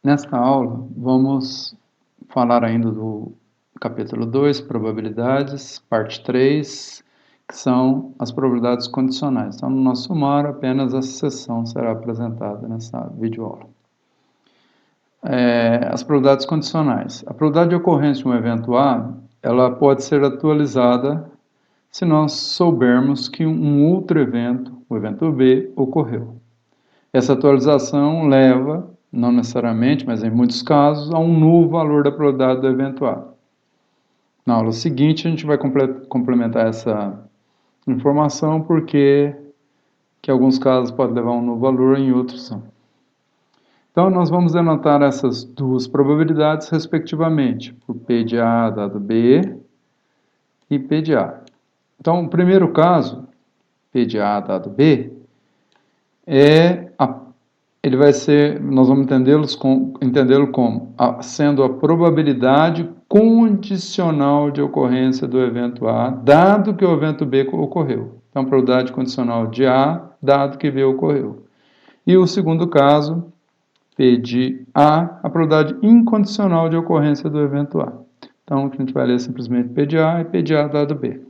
Nesta aula, vamos falar ainda do capítulo 2, probabilidades, parte 3, que são as probabilidades condicionais. Então, no nosso sumário, apenas essa seção será apresentada nessa videoaula. As probabilidades condicionais. A probabilidade de ocorrência de um evento A, ela pode ser atualizada se nós soubermos que um outro evento, o evento B, ocorreu. Essa atualização leva, não necessariamente, mas em muitos casos, a um novo valor da probabilidade do evento A. Na aula seguinte, a gente vai complementar essa informação, porque em alguns casos pode levar a um novo valor, em outros não. Então, nós vamos denotar essas duas probabilidades, respectivamente, por P de A dado B e P de A. Então, o primeiro caso, P de A dado B, ele vai ser, nós vamos entendê-lo como sendo a probabilidade condicional de ocorrência do evento A, dado que o evento B ocorreu. Então, probabilidade condicional de A, dado que B ocorreu. E o segundo caso, P de A, a probabilidade incondicional de ocorrência do evento A. Então, a gente vai ler simplesmente P de A e P de A dado B.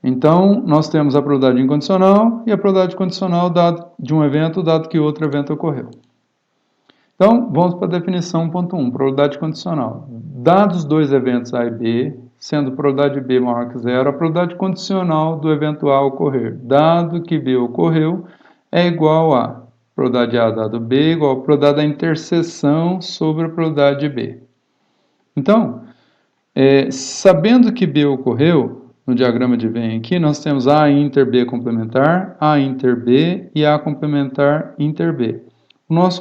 Então, nós temos a probabilidade incondicional e a probabilidade condicional de um evento, dado que outro evento ocorreu. Então, vamos para a definição 1.1, probabilidade condicional. Dados dois eventos A e B, sendo a probabilidade de B maior que zero, a probabilidade condicional do evento A ocorrer, dado que B ocorreu, é igual a probabilidade de A dado B igual a probabilidade da interseção sobre a probabilidade de B. Então, sabendo que B ocorreu, no diagrama de Venn aqui, nós temos A inter B complementar, A inter B e A complementar inter B. O nosso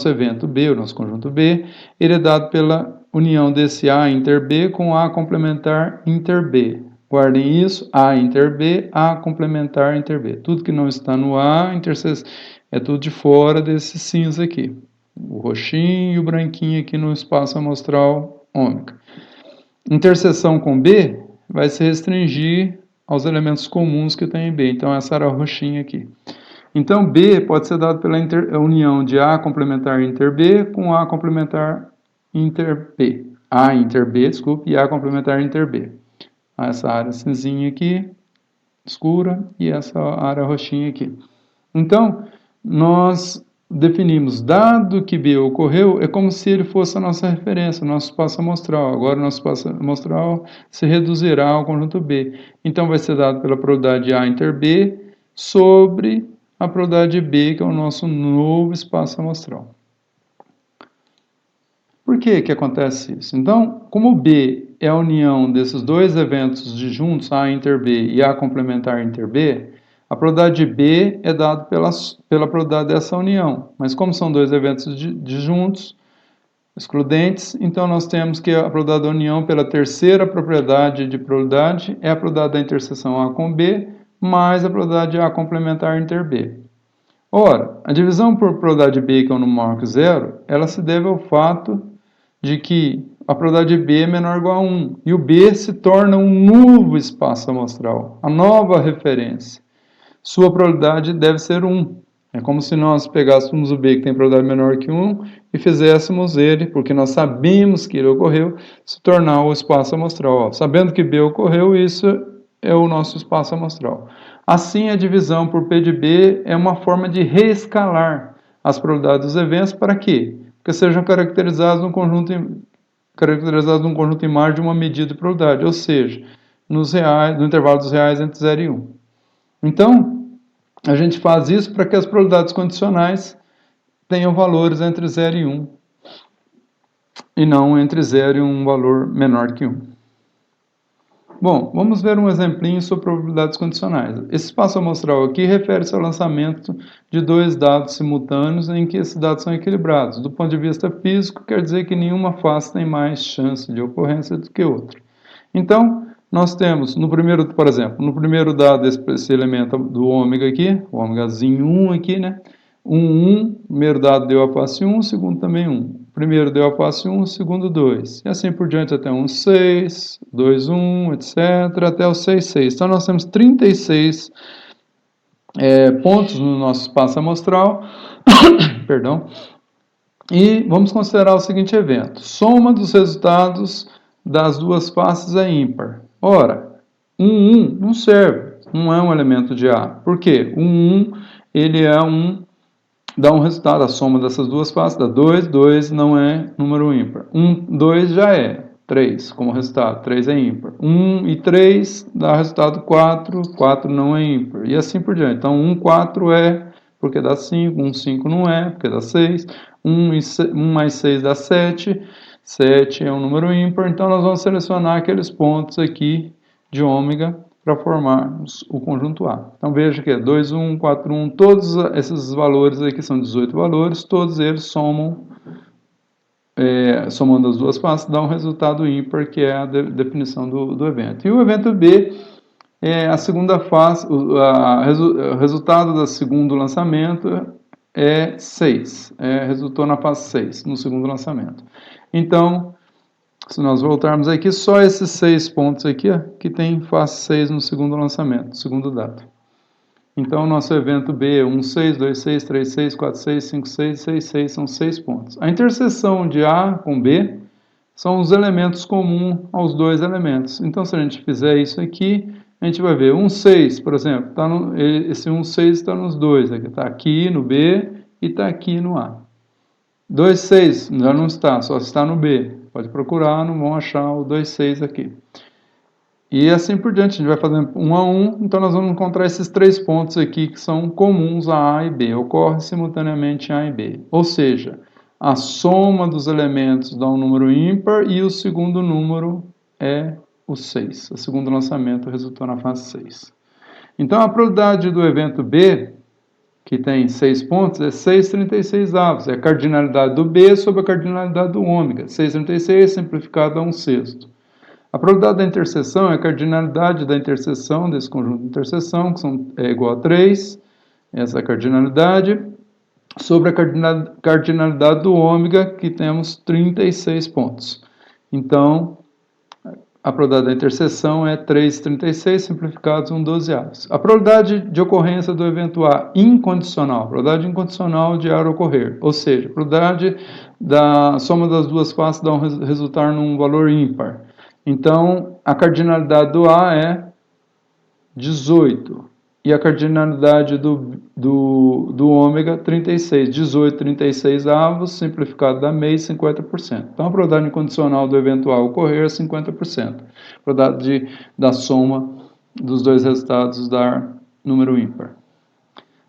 evento B, o nosso conjunto B, ele é dado pela união desse A inter B com A complementar inter B. Guardem isso, A inter B, A complementar inter B. Tudo que não está no A, é tudo de fora desse cinza aqui. O roxinho e o branquinho aqui no espaço amostral ômega. Interseção com B vai se restringir aos elementos comuns que tem em B. Então, essa era a roxinha aqui. Então, B pode ser dado pela união de A complementar inter B com A complementar inter B. A inter B, desculpe, e A complementar inter B. Essa área cinzinha aqui, escura, e essa área roxinha aqui. Então, nós definimos, dado que B ocorreu, é como se ele fosse a nossa referência, o nosso espaço amostral. Agora, o nosso espaço amostral se reduzirá ao conjunto B. Então, vai ser dado pela probabilidade A inter B sobre a probabilidade de B, que é o nosso novo espaço amostral. Por que que acontece isso? Então, como B é a união desses dois eventos juntos, A inter B e A complementar inter B, a probabilidade de B é dada pela probabilidade dessa união. Mas como são dois eventos juntos, excludentes, então nós temos que a probabilidade da união pela terceira propriedade de probabilidade é a probabilidade da interseção A com B, mais a probabilidade de A complementar inter B. Ora, a divisão por probabilidade de B, que é um número maior que zero, ela se deve ao fato de que a probabilidade de B é menor ou igual a 1, e o B se torna um novo espaço amostral, a nova referência. Sua probabilidade deve ser 1. É como se nós pegássemos o B, que tem probabilidade menor que 1, e fizéssemos ele, porque nós sabemos que ele ocorreu, se tornar o espaço amostral. Sabendo que B ocorreu, isso é o nosso espaço amostral. Assim, a divisão por P de B é uma forma de reescalar as probabilidades dos eventos para quê? Porque sejam caracterizados num conjunto imagem de uma medida de probabilidade, ou seja, no intervalo dos reais entre 0 e 1. Então, a gente faz isso para que as probabilidades condicionais tenham valores entre 0 e 1, e não entre 0 e um valor menor que 1. Bom, vamos ver um exemplinho sobre probabilidades condicionais. Esse espaço amostral aqui refere-se ao lançamento de dois dados simultâneos em que esses dados são equilibrados. Do ponto de vista físico, quer dizer que nenhuma face tem mais chance de ocorrência do que outra. Então, nós temos, por exemplo, no primeiro dado esse elemento do ômega aqui, o ômegazinho 1 aqui, né? 1, primeiro dado deu a face 1, o segundo também 1. Primeiro deu a face 1, o segundo 2. E assim por diante até 1, 6, 2, 1, etc. até o 6, 6. Então nós temos 36 pontos no nosso espaço amostral, perdão, e vamos considerar o seguinte evento: soma dos resultados das duas faces é ímpar. Ora, 1 não serve, não é um elemento de A. Por quê? 1 ele dá um resultado, a soma dessas duas faces dá 2, 2 não é número ímpar. 2 já é, 3 como resultado, 3 é ímpar. 1 e 3 dá resultado 4, 4 não é ímpar. E assim por diante. Então, 4 é porque dá 5, 5 não é porque dá 6, 1 mais 6 dá 7, 7 é um número ímpar, então nós vamos selecionar aqueles pontos aqui de ômega para formarmos o conjunto A. Então veja que é 2, 1, 4, 1, todos esses valores aqui são 18 valores, todos eles somam, somando as duas faces, dá um resultado ímpar, que é a definição do evento. E o evento B é a segunda fase, o resultado do segundo lançamento é 6, resultou na fase 6, no segundo lançamento. Então, se nós voltarmos aqui, só esses 6 pontos aqui, ó, que tem fase 6 no segundo lançamento, segundo dado. Então, o nosso evento B é 1, 6, 2, 6, 3, 6, 4, 6, 5, 6, 6, 6, são 6 pontos. A interseção de A com B são os elementos comuns aos dois elementos. Então, se a gente fizer isso aqui, a gente vai ver 1, 6, por exemplo, esse 1, 6 está nos dois, está aqui no B e está aqui no A. 2, 6 já não está, só está no B. Pode procurar, não vão achar o 2, 6 aqui. E assim por diante, a gente vai fazendo 1 a 1, então nós vamos encontrar esses 3 pontos aqui que são comuns a A e B, ocorrem simultaneamente em A e B. Ou seja, a soma dos elementos dá um número ímpar e o segundo número é o 6. O segundo lançamento resultou na fase 6. Então a probabilidade do evento B, que tem 6 pontos, é 6/36, é a cardinalidade do B sobre a cardinalidade do ômega. 6/36 simplificado a 1/6. A probabilidade da interseção é a cardinalidade da interseção desse conjunto de interseção, que é igual a 3, essa é a cardinalidade, sobre a cardinalidade do ômega, que temos 36 pontos. Então, a probabilidade da interseção é 3/36, simplificados 1/12. A probabilidade de ocorrência do evento A incondicional, a probabilidade incondicional de A ocorrer, ou seja, a probabilidade da soma das duas faces resultar num valor ímpar. Então, a cardinalidade do A é 18 e a cardinalidade do ômega 36. 18, 36 avos, simplificado dá meio, 50%. Então, a probabilidade incondicional do evento A ocorrer é 50%. A probabilidade da soma dos dois resultados dar número ímpar.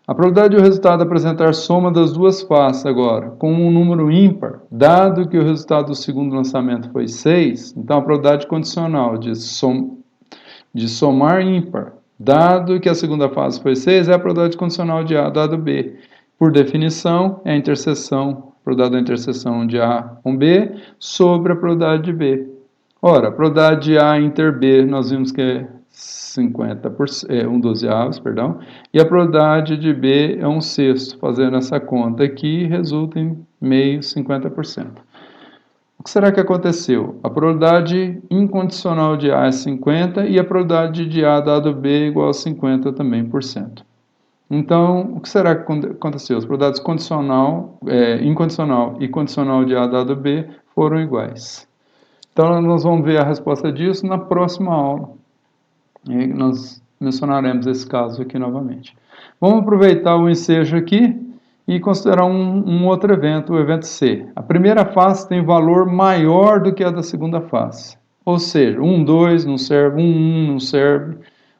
A probabilidade do resultado apresentar soma das duas faces agora, com um número ímpar, dado que o resultado do segundo lançamento foi 6, então a probabilidade condicional de somar ímpar, dado que a segunda fase foi 6, é a probabilidade condicional de A dado B. Por definição, é a interseção, a probabilidade da interseção de A com B sobre a probabilidade de B. Ora, a probabilidade de A inter B, nós vimos que é 50%, 1/12, perdão, e a probabilidade de B é 1/6. Fazendo essa conta aqui, resulta em meio, 50%. O que será que aconteceu? A probabilidade incondicional de A é 50 e a probabilidade de A dado B é igual a 50 também por cento. Então, o que será que aconteceu? As probabilidades incondicional e condicional de A dado B foram iguais. Então, nós vamos ver a resposta disso na próxima aula. E nós mencionaremos esse caso aqui novamente. Vamos aproveitar o ensejo aqui e considerar um outro evento, o evento C. A primeira face tem valor maior do que a da segunda face. Ou seja, 1, 2 não serve, 1, 1 não serve,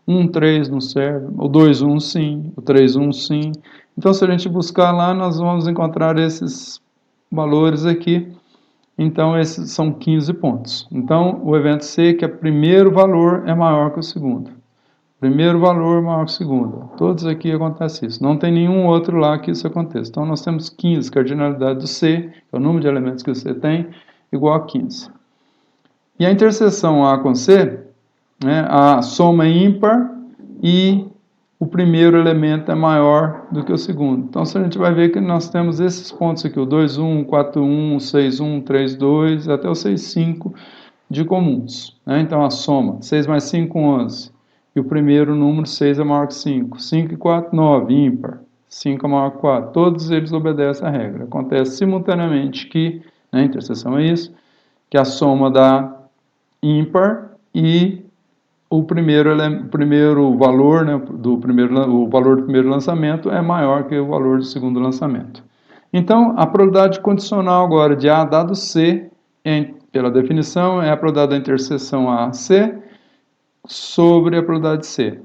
1, 3 não serve, o 2, 1 sim, o 3, 1 sim. Então, se a gente buscar lá, nós vamos encontrar esses valores aqui. Então, esses são 15 pontos. Então, o evento C, que é o primeiro valor, é maior que o segundo. Primeiro valor maior que o segundo. Todos aqui acontece isso. Não tem nenhum outro lá que isso aconteça. Então, nós temos 15, cardinalidade do C, que é o número de elementos que você tem, igual a 15. E a interseção A com C, né, a soma é ímpar e o primeiro elemento é maior do que o segundo. Então, se a gente vai ver que nós temos esses pontos aqui, o 2, 1, 4, 1, 6, 1, 3, 2, até o 6, 5 de comuns. Né? Então, a soma, 6 mais 5, 11. que o primeiro número 6 é maior que 5. 5 e 4, 9, ímpar. 5 é maior que 4. Todos eles obedecem à regra. Acontece simultaneamente que, né, interseção é isso, que a soma dá ímpar e o primeiro valor, né, o valor do primeiro lançamento é maior que o valor do segundo lançamento. Então, a probabilidade condicional agora de A dado C, pela definição, é a probabilidade da interseção A-C sobre a probabilidade de C.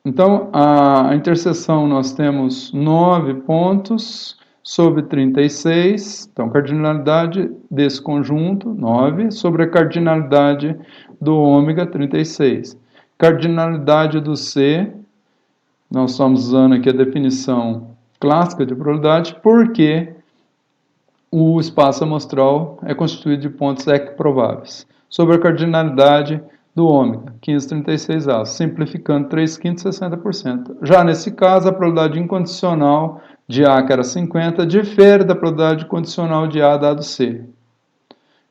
Então, a interseção nós temos 9 pontos sobre 36. Então, cardinalidade desse conjunto, 9, sobre a cardinalidade do ômega, 36. Cardinalidade do C, nós estamos usando aqui a definição clássica de probabilidade, porque o espaço amostral é constituído de pontos equiprováveis. Sobre a cardinalidade do ômega, 1536A, simplificando 3/5, 60%. Já nesse caso, a probabilidade incondicional de A, que era 50, difere da probabilidade condicional de A dado C.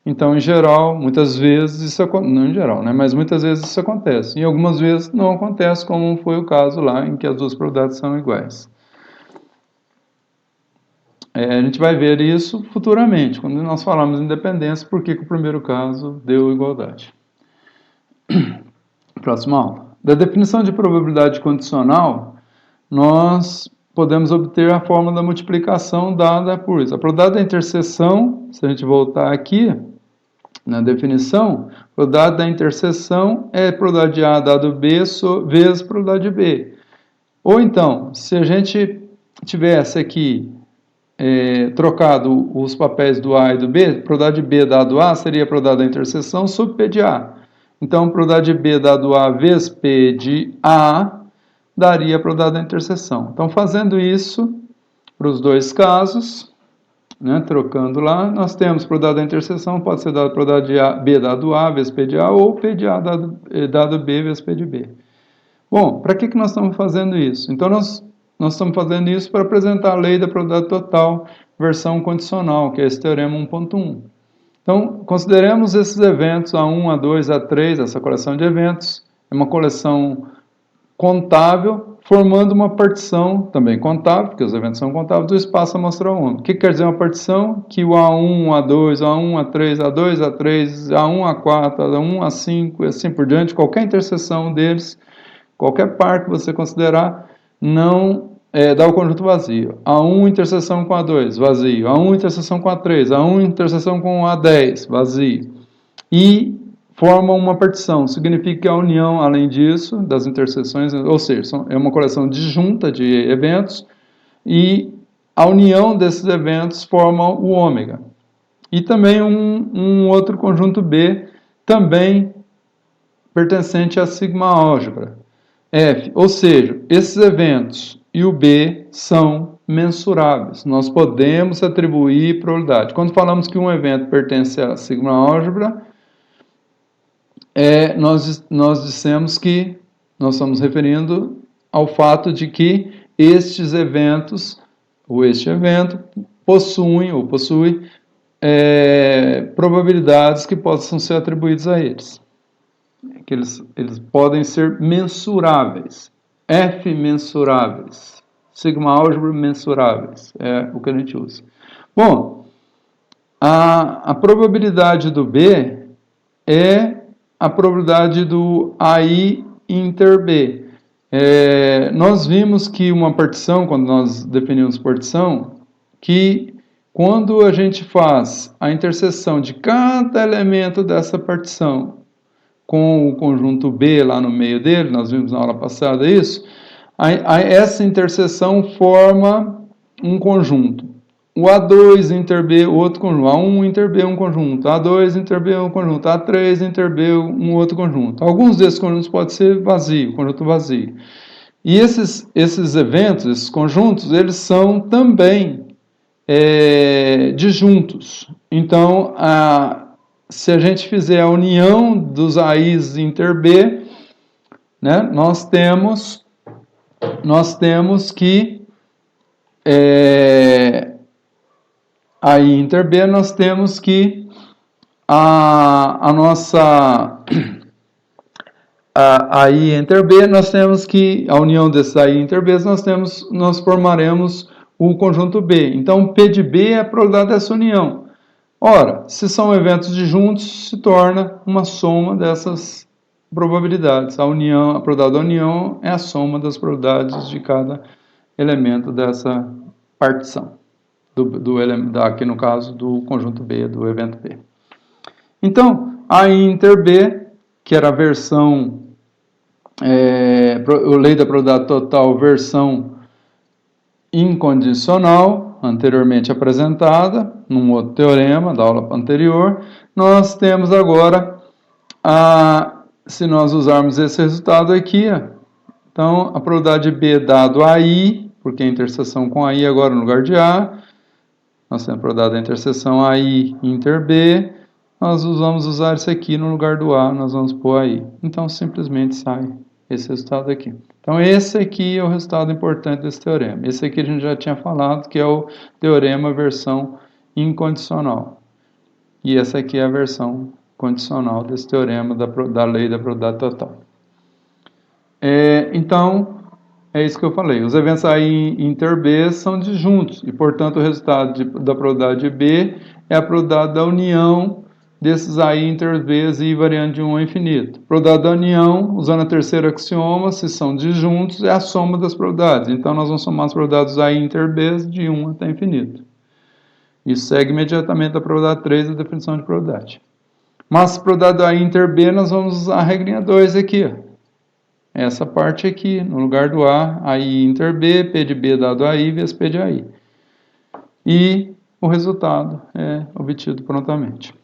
Então, em geral, muitas vezes isso acontece, não em geral, né, mas muitas vezes isso acontece. E algumas vezes não acontece, como foi o caso lá, em que as duas probabilidades são iguais. A gente vai ver isso futuramente, quando nós falamos em independência, por que o primeiro caso deu igualdade. Próxima aula. Da definição de probabilidade condicional, nós podemos obter a fórmula da multiplicação dada por isso. A probabilidade da interseção, se a gente voltar aqui na definição, a probabilidade da interseção é a probabilidade de A dado B vezes a probabilidade de B. Ou então, se a gente tivesse aqui trocado os papéis do A e do B, a probabilidade de B dado A seria a probabilidade da interseção sobre P de A. Então, a probabilidade de B dado A vezes P de A daria a probabilidade da interseção. Então, fazendo isso para os dois casos, né, trocando lá, nós temos a probabilidade da interseção, pode ser dada a probabilidade de B dado A vezes P de A, ou P de A dado B vezes P de B. Bom, para que nós estamos fazendo isso? Então, nós estamos fazendo isso para apresentar a lei da probabilidade total, versão condicional, que é esse teorema 1.1. Então, consideremos esses eventos A1, A2, A3, essa coleção de eventos, é uma coleção contável, formando uma partição, também contável, porque os eventos são contáveis, do espaço amostral único. O que quer dizer uma partição? Que o A1, A2, A1, A3, A2, A3, A1, A4, A1, A5, e assim por diante, qualquer interseção deles, qualquer par que você considerar, não dá o conjunto vazio. A1 interseção com A2, vazio. A1 interseção com A3, A1 interseção com A10, vazio. E formam uma partição. Significa que a união, além disso, das interseções, ou seja, é uma coleção disjunta de eventos, e a união desses eventos forma o ômega. E também um outro conjunto B, também pertencente à sigma álgebra. F, ou seja, esses eventos e o B são mensuráveis. Nós podemos atribuir probabilidade. Quando falamos que um evento pertence à sigma álgebra, nós dissemos que nós estamos referindo ao fato de que estes eventos, ou este evento, possui probabilidades que possam ser atribuídas a eles. Que eles podem ser mensuráveis, F mensuráveis, sigma álgebra mensuráveis, é o que a gente usa. Bom, a probabilidade do B é a probabilidade do AI inter B. Nós vimos que uma partição, quando nós definimos partição, que quando a gente faz a interseção de cada elemento dessa partição com o conjunto B lá no meio dele, nós vimos na aula passada isso, essa interseção forma um conjunto. O A2 inter B, outro conjunto. A1 inter B, um conjunto. A2 inter B, um conjunto. A3 inter B, um outro conjunto. Alguns desses conjuntos podem ser vazio, conjunto vazio. E esses eventos, esses conjuntos, eles são também disjuntos. Então, se a gente fizer a união dos AIs inter B, né, nós temos que AI inter B, nós temos que a nossa a AI inter B, nós temos que, a união desses AI inter B, nós formaremos o conjunto B. Então, P de B é a probabilidade dessa união. Ora, se são eventos disjuntos, se torna uma soma dessas probabilidades. A probabilidade da união é a soma das probabilidades de cada elemento dessa partição. Aqui no caso do conjunto B, do evento B. Então, a inter B, que era a versão, lei da probabilidade total, versão incondicional, anteriormente apresentada, num outro teorema da aula anterior, nós temos agora, se nós usarmos esse resultado aqui, então a probabilidade de B dado a I, porque a interseção com a I agora no lugar de A, nós temos a probabilidade da interseção AI inter B, nós vamos usar isso aqui no lugar do A, nós vamos pôr aí. Então, simplesmente sai esse resultado aqui. Então, esse aqui é o resultado importante desse teorema. Esse aqui a gente já tinha falado, que é o teorema versão incondicional. E essa aqui é a versão condicional desse teorema da lei da probabilidade total. Então, é isso que eu falei. Os eventos AI inter B são disjuntos e, portanto, o resultado da probabilidade de B é a probabilidade da união desses AI inter B e variando de 1 a infinito. Probabilidade da união, usando a terceira axioma, se são disjuntos, é a soma das probabilidades. Então, nós vamos somar as probabilidades AI inter B de 1 até infinito. Isso segue imediatamente da probabilidade 3 da definição de probabilidade. Mas a probabilidade da AI inter B, nós vamos usar a regrinha 2 aqui, essa parte aqui, no lugar do A, AI inter B, P de B dado a I, vezes P de AI. E o resultado é obtido prontamente.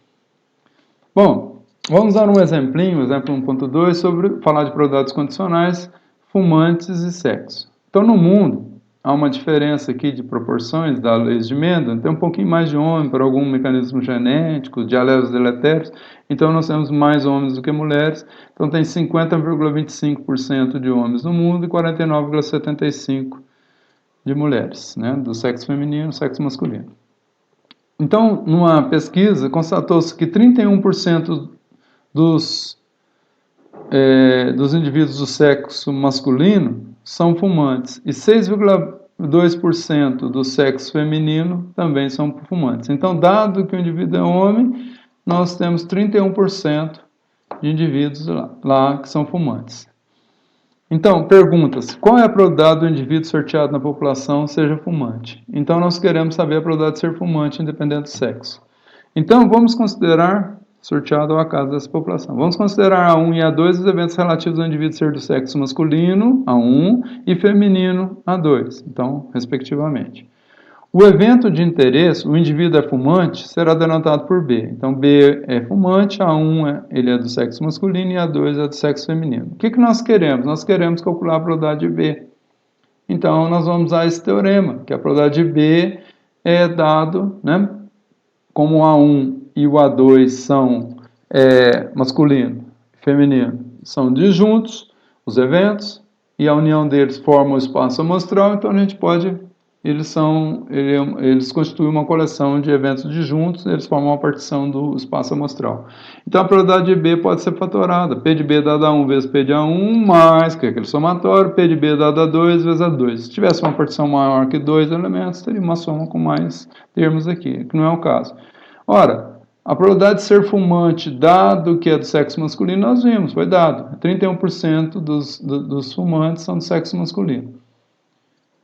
Bom, vamos dar um exemplinho, exemplo 1.2, sobre falar de probabilidades condicionais, fumantes e sexo. Então, no mundo, há uma diferença aqui de proporções da lei de Mendel, tem um pouquinho mais de homem por algum mecanismo genético, de alelos deletérios, então nós temos mais homens do que mulheres, então tem 50,25% de homens no mundo e 49,75% de mulheres, né, do sexo feminino e sexo masculino. Então, numa pesquisa, constatou-se que 31% dos indivíduos do sexo masculino são fumantes e 6,2% do sexo feminino também são fumantes. Então, dado que o indivíduo é homem, nós temos 31% de indivíduos lá que são fumantes. Então, pergunta-se, qual é a probabilidade do indivíduo sorteado na população seja fumante? Então, nós queremos saber a probabilidade de ser fumante independente do sexo. Então, vamos considerar, sorteado ao acaso dessa população, vamos considerar A1 e A2 os eventos relativos ao indivíduo ser do sexo masculino, A1, e feminino, A2, então, respectivamente. O evento de interesse, o indivíduo é fumante, será denotado por B. Então, B é fumante, A1 ele é do sexo masculino e A2 é do sexo feminino. O que nós queremos? Nós queremos calcular a probabilidade de B. Então, nós vamos usar esse teorema, que a probabilidade de B é dado, né, como o A1 e o A2 são masculino e feminino, são disjuntos, os eventos, e a união deles forma o espaço amostral, então a gente pode... Eles constituem uma coleção de eventos disjuntos, eles formam uma partição do espaço amostral. Então, a probabilidade de B pode ser fatorada. P de B dado a 1 vezes P de A1, mais, que é aquele somatório, P de B dado a 2 vezes A2. Se tivesse uma partição maior que 2 elementos, teria uma soma com mais termos aqui, que não é o caso. Ora, a probabilidade de ser fumante, dado que é do sexo masculino, nós vimos, foi dado. 31% dos fumantes são do sexo masculino.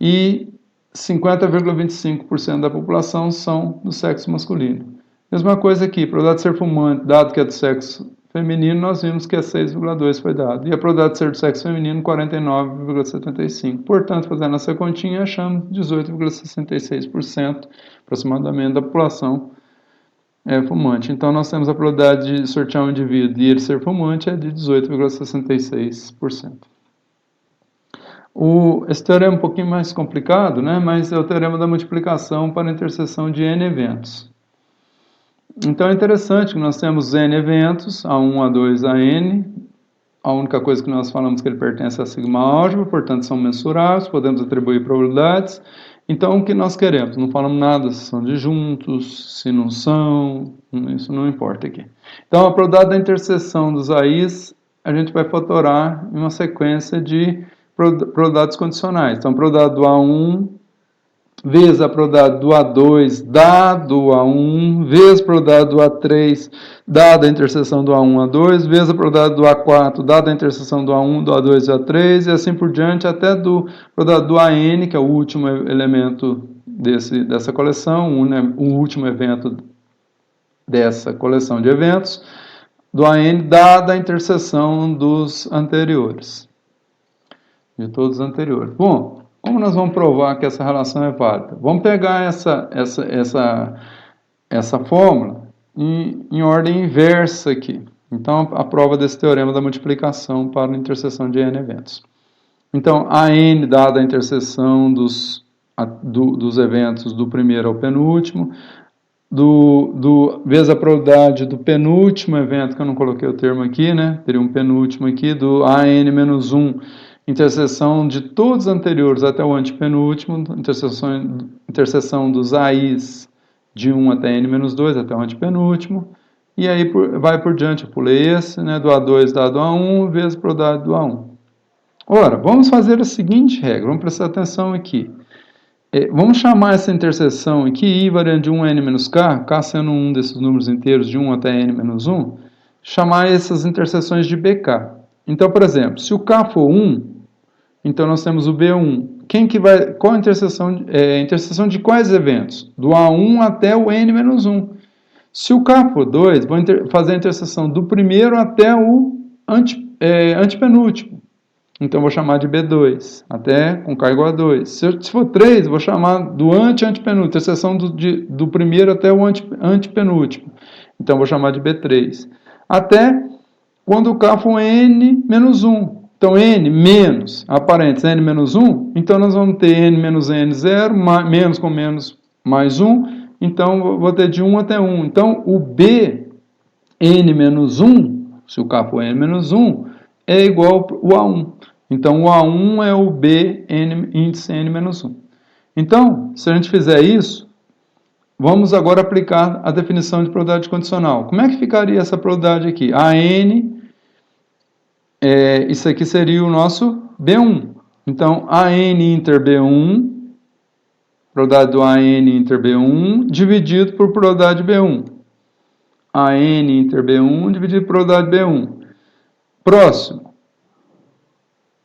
E 50,25% da população são do sexo masculino. Mesma coisa aqui, a probabilidade de ser fumante, dado que é do sexo feminino, nós vimos que é 6,2 foi dado. E a probabilidade de ser do sexo feminino, 49,75. Portanto, fazendo essa continha, achamos 18,66% aproximadamente da população fumante. Então, nós temos a probabilidade de sortear um indivíduo e ele ser fumante é de 18,66%. Esse teorema é um pouquinho mais complicado, né? Mas é o teorema da multiplicação para a interseção de n eventos. Então é interessante que nós temos n eventos, A1, A2, AN. A única coisa que nós falamos é que ele pertence à sigma álgebra, portanto são mensuráveis, podemos atribuir probabilidades. Então o que nós queremos? Não falamos nada se são disjuntos, se não são, isso não importa aqui. Então a probabilidade da interseção dos AIs a gente vai fatorar em uma sequência de probabilidades condicionais. Então, probabilidade do A1 vezes a probabilidade do A2 dado o A1, vezes a probabilidade do A3 dada a interseção do A1 e A2, vezes a probabilidade do A4 dada a interseção do A1, do A2 e A3, e assim por diante, até do probabilidade do AN, que é o último elemento dessa coleção, o último evento dessa coleção de eventos, do AN dada a interseção dos anteriores, de todos os anteriores. Bom, como nós vamos provar que essa relação é válida? Vamos pegar essa fórmula em ordem inversa aqui. Então, a prova desse teorema da multiplicação para a interseção de n eventos. Então, a n dada a interseção dos eventos do primeiro ao penúltimo, vezes a probabilidade do penúltimo evento, que eu não coloquei o termo aqui, né? Teria um penúltimo aqui, do AN-1, interseção de todos os anteriores até o antepenúltimo, interseção dos AIs de 1 até N-2 até o antepenúltimo, e aí vai por diante, eu pulei esse, né? Do A2 dado a 1, vezes a probabilidade do A1. Ora, vamos fazer a seguinte regra, vamos prestar atenção aqui. Vamos chamar essa interseção aqui, I variando de 1 a n menos k, k sendo um desses números inteiros de 1 até n menos 1, chamar essas interseções de bk. Então, por exemplo, se o k for 1, então nós temos o B1. Qual a interseção? Interseção de quais eventos? Do A1 até o n menos 1. Se o k for 2, vou fazer a interseção do primeiro até o antepenúltimo. Então, vou chamar de B2, até com k igual a 2. Se for 3, vou chamar do antepenúltimo, interseção do primeiro até o antepenúltimo. Então, vou chamar de B3. Até quando o k for n menos 1. Então, n menos, aparentes, n menos 1. Então, nós vamos ter n menos n, 0, menos com menos, mais 1. Então, vou ter de 1 até 1. Então, o B, n menos 1, se o k for n menos 1, é igual ao A1. Então, o A1 é o B, índice n menos 1. Então, se a gente fizer isso, vamos agora aplicar a definição de probabilidade condicional. Como é que ficaria essa probabilidade aqui? AN, isso aqui seria o nosso B1. Então, AN inter B1, probabilidade do AN inter B1, dividido por probabilidade B1. AN inter B1 dividido por probabilidade B1. Próximo.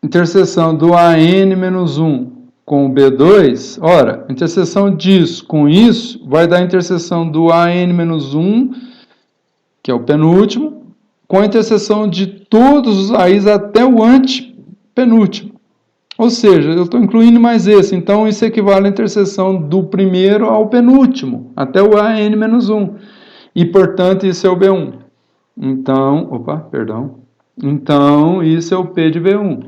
Interseção do AN menos 1 com o B2, ora, interseção disso com isso vai dar a interseção do AN menos 1, que é o penúltimo, com a interseção de todos os AIs até o antepenúltimo. Ou seja, eu estou incluindo mais esse, então isso equivale à interseção do primeiro ao penúltimo, até o AN menos 1. E, portanto, isso é o B1. Então, Então, isso é o P de B1.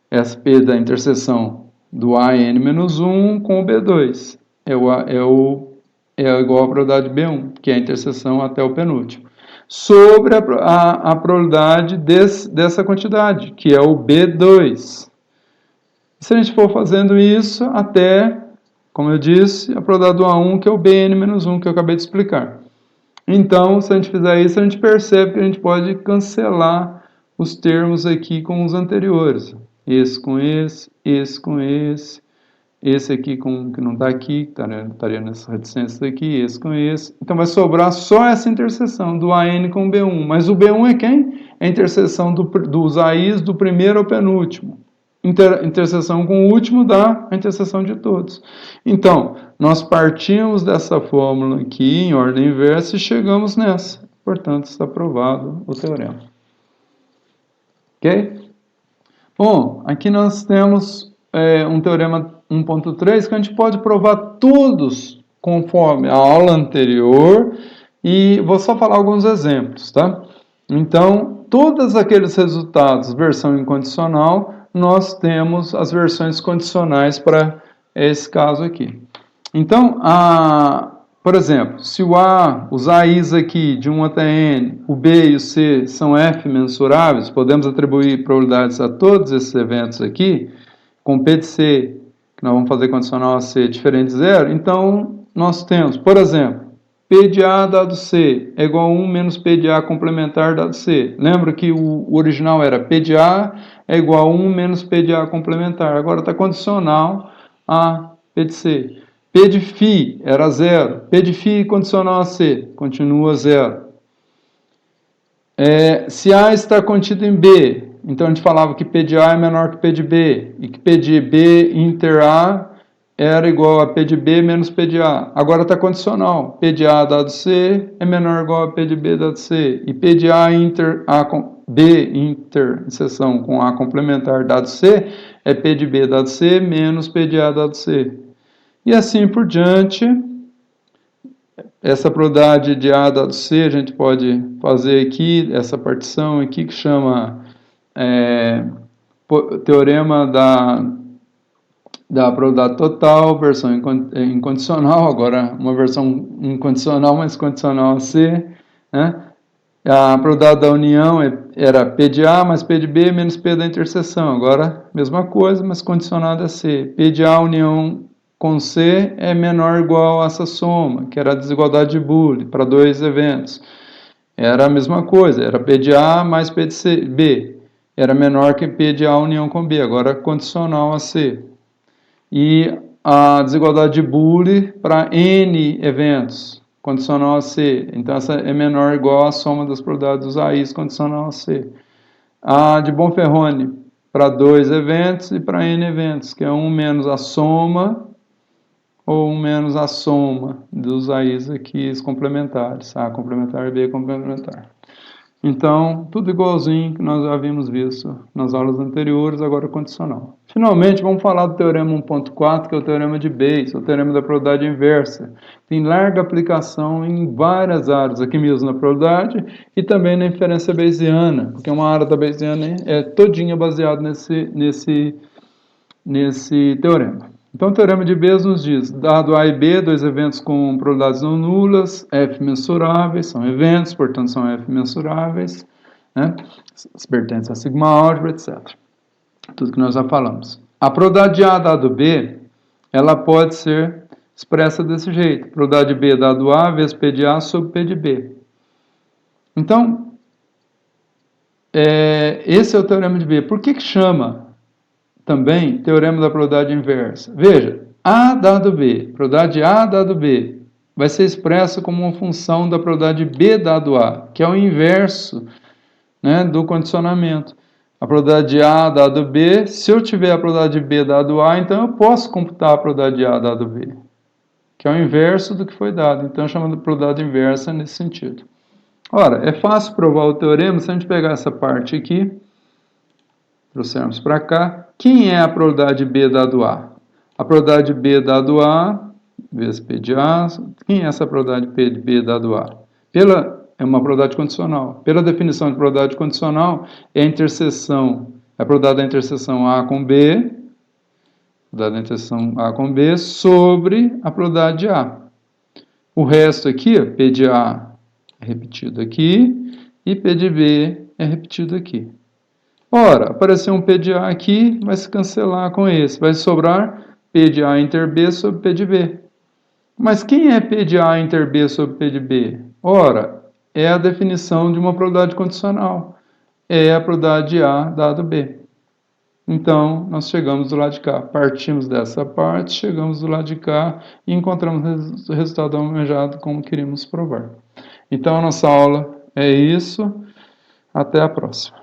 Essa P da interseção do AN menos 1 com o B2. É igual à probabilidade de B1, que é a interseção até o penúltimo. Sobre a probabilidade dessa quantidade, que é o B2. Se a gente for fazendo isso até, como eu disse, a probabilidade do A1, que é o Bn menos 1, que eu acabei de explicar. Então, se a gente fizer isso, a gente percebe que a gente pode cancelar os termos aqui com os anteriores. Esse com esse com esse aqui com que não está aqui, que estaria nessa reticência daqui, esse com esse. Então, vai sobrar só essa interseção do AN com o B1. Mas o B1 é quem? É a interseção dos AIs do primeiro ao penúltimo. Interseção com o último dá a interseção de todos. Então, nós partimos dessa fórmula aqui em ordem inversa e chegamos nessa. Portanto, está provado o teorema. Ok? Bom, aqui nós temos um teorema 1.3 que a gente pode provar todos conforme a aula anterior e vou só falar alguns exemplos, tá? Então, todos aqueles resultados, versão incondicional, nós temos as versões condicionais para esse caso aqui. Então, por exemplo, se os AIs aqui de 1 até N, o B e o C são F mensuráveis, podemos atribuir probabilidades a todos esses eventos aqui, com P de C, que nós vamos fazer condicional a C diferente de zero, então nós temos, por exemplo, P de A dado C é igual a 1 menos P de A complementar dado C. Lembra que o original era P de A é igual a 1 menos P de A complementar. Agora está condicional a P de C. P de φ era 0. P de φ condicional a C, continua 0. Se A está contido em B, então a gente falava que P de A é menor que P de B, e que P de B inter A era igual a P de B menos P de A. Agora está condicional. P de A dado C é menor ou igual a P de B dado C. E P de A inter A com B interseção com A complementar dado C é P de B dado C menos P de A dado C. E assim por diante. Essa probabilidade de A dado C, a gente pode fazer aqui, essa partição aqui que chama teorema da probabilidade total, versão incondicional, agora uma versão incondicional, mas condicional a C, né? A probabilidade da união era P de A mais P de B menos P da interseção, agora mesma coisa, mas condicionada a C. P de A união com C é menor ou igual a essa soma, que era a desigualdade de Boole, para dois eventos. Era a mesma coisa, era P de A mais P de B. Era menor que P de A união com B, agora condicional a C. E a desigualdade de Boole para N eventos, condicional a C. Então, essa é menor ou igual à soma das probabilidades dos AIs, condicional a C. A de Bonferroni para 2 eventos e para N eventos, que é 1 menos a soma ou 1 menos a soma dos AIs aqui complementares, A complementar e B complementar. Então, tudo igualzinho que nós já havíamos visto nas aulas anteriores, agora condicional. Finalmente, vamos falar do teorema 1.4, que é o teorema de Bayes, o teorema da probabilidade inversa. Tem larga aplicação em várias áreas, aqui mesmo na probabilidade e também na inferência bayesiana, porque uma área da bayesiana é todinha baseada nesse teorema. Então, o teorema de Bayes nos diz, dado A e B, dois eventos com probabilidades não nulas, F mensuráveis, são eventos, portanto são F mensuráveis, né? Pertencem a sigma álgebra, etc. Tudo que nós já falamos. A probabilidade de A dado B, ela pode ser expressa desse jeito. Probabilidade de B dado A vezes P de A sobre P de B. Então, esse é o teorema de B. Por que chama também teorema da probabilidade inversa? Veja, A dado B, probabilidade de A dado B, vai ser expressa como uma função da probabilidade de B dado A, que é o inverso, né, do condicionamento. A probabilidade de A dado B, se eu tiver a probabilidade de B dado A, então eu posso computar a probabilidade de A dado B, que é o inverso do que foi dado. Então, chama de probabilidade inversa nesse sentido. Ora, é fácil provar o teorema se a gente pegar essa parte aqui, trouxermos para cá. Quem é a probabilidade de B dado A? A probabilidade de B dado A, vezes P de A. Quem é essa probabilidade de P de B dado A? É uma probabilidade condicional. Pela definição de probabilidade condicional, é a interseção, a probabilidade da interseção A com B, da interseção A com B, sobre a probabilidade de A. O resto aqui, ó, P de A é repetido aqui, e P de B é repetido aqui. Ora, apareceu um P de A aqui, vai se cancelar com esse. Vai sobrar P de A inter B sobre P de B. Mas quem é P de A inter B sobre P de B? Ora, é a definição de uma probabilidade condicional. É a probabilidade de A dado B. Então, nós chegamos do lado de cá. Partimos dessa parte, chegamos do lado de cá e encontramos o resultado almejado como queríamos provar. Então, a nossa aula é isso. Até a próxima.